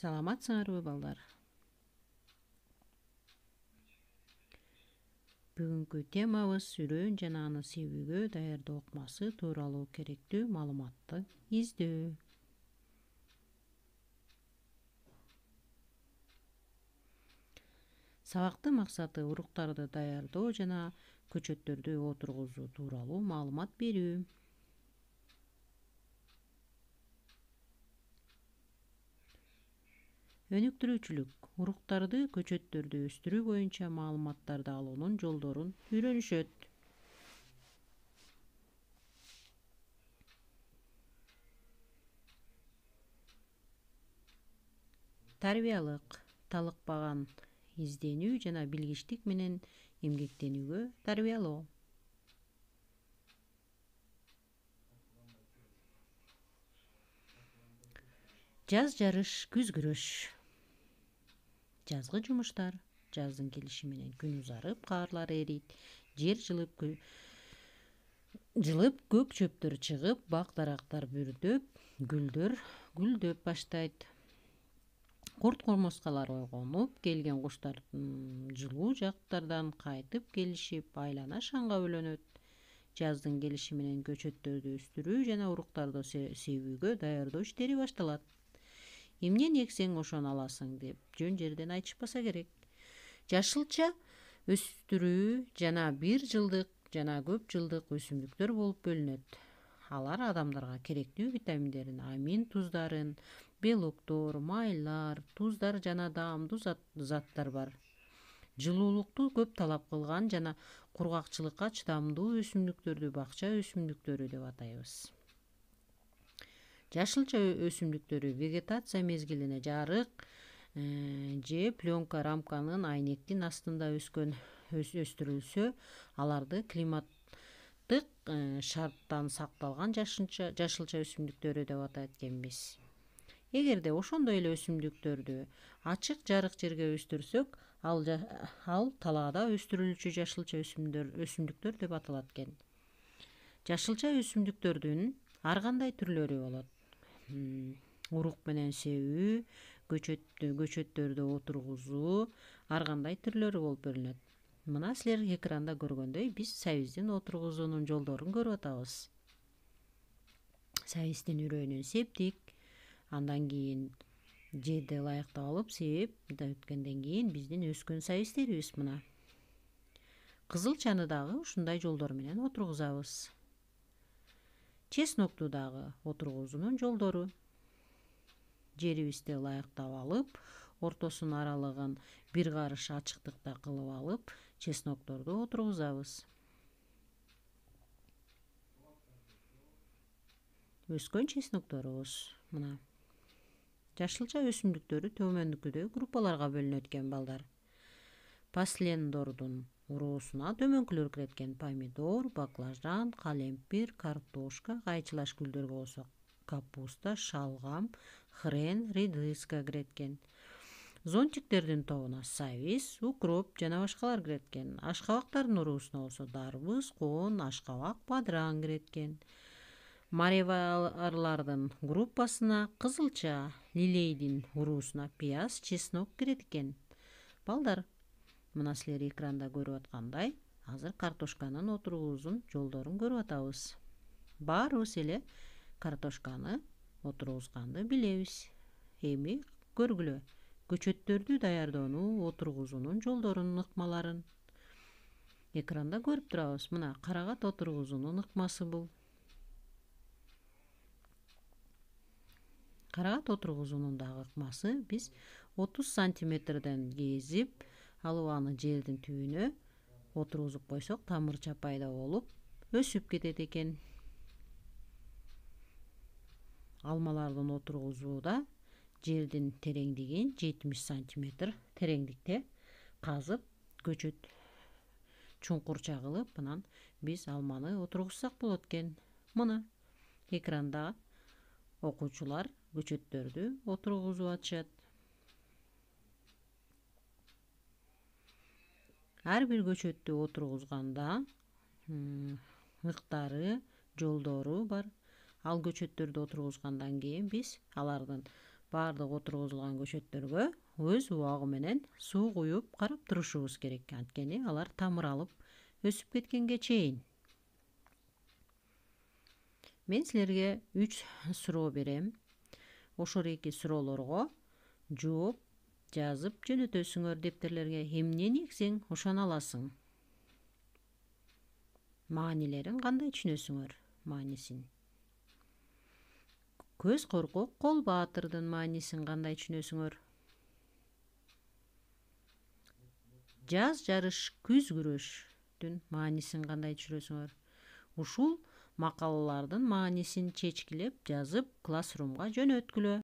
Саламатсыңарбы балдар? Бүгүнкү темабыз үрөөн жана аны себүүгө даярдоо ыкмасы тууралуу керектүү маалыматты издөө. Сабактын максаты уруктарды даярдоо жана көчөттөрдү отургузуу тууралуу маалымат берүү. Өнүктүрүүчүлүк уруктарды көчөттөрдү өстүрүү боюнча маалыматтарды алуунун жолдорун үйрөнүшөт. Тарбиялык талыкпаган изденүү жана билгичтик менен эмгектенүүгө тарбиялоо. Жаз жарыш, күз күрөш. Жазгы жумуштар. Жаздын келиши менен күн узарып, карлар эрийт, жер жылып, көк чөптөр чыгып, бак дарактар бүрдөп, гүлдөр гүлдөп баштайт. Курт курмаскалар ойгонуп, келген куштар жылуу жактардан кайтып келишип, айлана шаңга бөлөнөт. Жаздын келиши менен көчөттөрдү өстүрүү жана уруктарды себүүгө даярдоо иштери башталат. Эмнен эксең ошону аласың деп жөн жерден айтышпаса керек. Жашылча өстүрүү жана бир жылдык жана көп жылдык өсүмдүктөр болуп бөлүнөт. Алар адамдарга керектүү витаминдерин, амин туздарын, белоктор, майлар, туздар жана даамдуу заттар бар. Жылуулукту көп талап кылган жана кургакчылыкка чыдамдуу өсүмдүктөрдү бакча өсүмдүктөрү деп атайбыз. Жашылча өсүмдүктөрү вегетация мезгилине жарык же пленка рамканын айнектин астында өстүрүлсө, аларды климаттык шарттан сакталган жашылча өсүмдүктөрү деп атайт экенбиз. Эгерде ошондой эле өсүмдүктөрдү ачык жарык жерге өстүрсөк, ал талаада өстүрүлүүчү жашылча өсүмдүктөр деп аталат экен. Жашылча өсүмдүктөрдүн ар кандай түрлөрү болот. Урук менен себүү, көчөттөрдү отургузуу ар кандай түрлөрү болуп бөлүнөт. Мына силер экранда көргөндөй биз сабиздин отургузуунун жолдорун көрүп атабыз. Сабиздин үрөөнүн септик, андан кийин жерди ылайыктап алып себеп өткөндөн кийин биздин өскөн сабиздерибиз мына. Кызылчаны дагы ушундай жолдор менен отургузабыз. Чеснокту дагы отургузуунун жолдору. Жерибизди ылайыктап алып, ортосунун аралыгын бир карыш ачыктыкта кылып алып, чеснокторду отургузабыз. Өскөн чеснокторубуз мына. Жашылча өсүмдүктөрү төмөндүкүдөй группаларга бөлүнөт экен балдар. Паслендордун уруусуна төмөнкүлөр кирет экен: помидор, баклажан, калемпир, картошка, кайчылаш гүлдөргө болсо капуста, шалгам, хрен, редиска кирет экен. Зонтиктердин тобуна сабиз, укроп жана башкалар кирет экен. Ашкабактардын уруусуна болсо дарбыз, коон, ашкабак, бадыраң кирет экен. Маревалардын группасына кызылча, лилейдин уруусуна пияз, чеснок кирет экен. Балдар, мына силер экранда көрүп аткандай, азыр картошканын отургуузун жолдорун көрүп атабыз. Баарыбыз эле картошканы отургузганды билебиз. Эми көргүлө көчөттөрдү даярдоонун, отургузуунун жолдорунун ыкмаларын. Экранда көрүп турабыз. Мына карагат отургузуунун ыкмасы бул. Карагат отургузуунун дагы ыкмасы: биз 30 сантиметрден кезип алып аны жердин түбүнө отургузуп койсок, тамырча пайда болуп өсүп кетет экен. Алмалардын отургузууда жердин тереңдигин 70 сантиметр тереңдикте казып, көчөт чуңкурча кылып, анан биз алманы отургузсак болот экен. Мына экранда окуучулар көчөттөрдү отургузуп атышат. Ар бир көчөттү отургузганда ыктары, жолдору бар. Ал көчөттөрдү отургузгандан кийин биз алардын баардык отургузулган көчөттөргө өз убагы менен суу куюп карап турушубуз керек, анткени алар тамыр алып өсүп кеткенге чейин. Мен силерге 3 суроо берем. Ошол 2 суроолорго жооп жазып жөнөтөсүңөр дептерлерге. Эмнени эксең ошону аласың. Маанилерин кандай түшүнөсүңөр? Маанисин. Көз коркок кол баатырдын маанисин кандай түшүнөсүңөр? Жаз жарыш күз күрөштүн маанисин кандай түшүнөсүңөр? Ушул макалалардын маанисин чечкилеп жазып классрумга жөнөткүлө.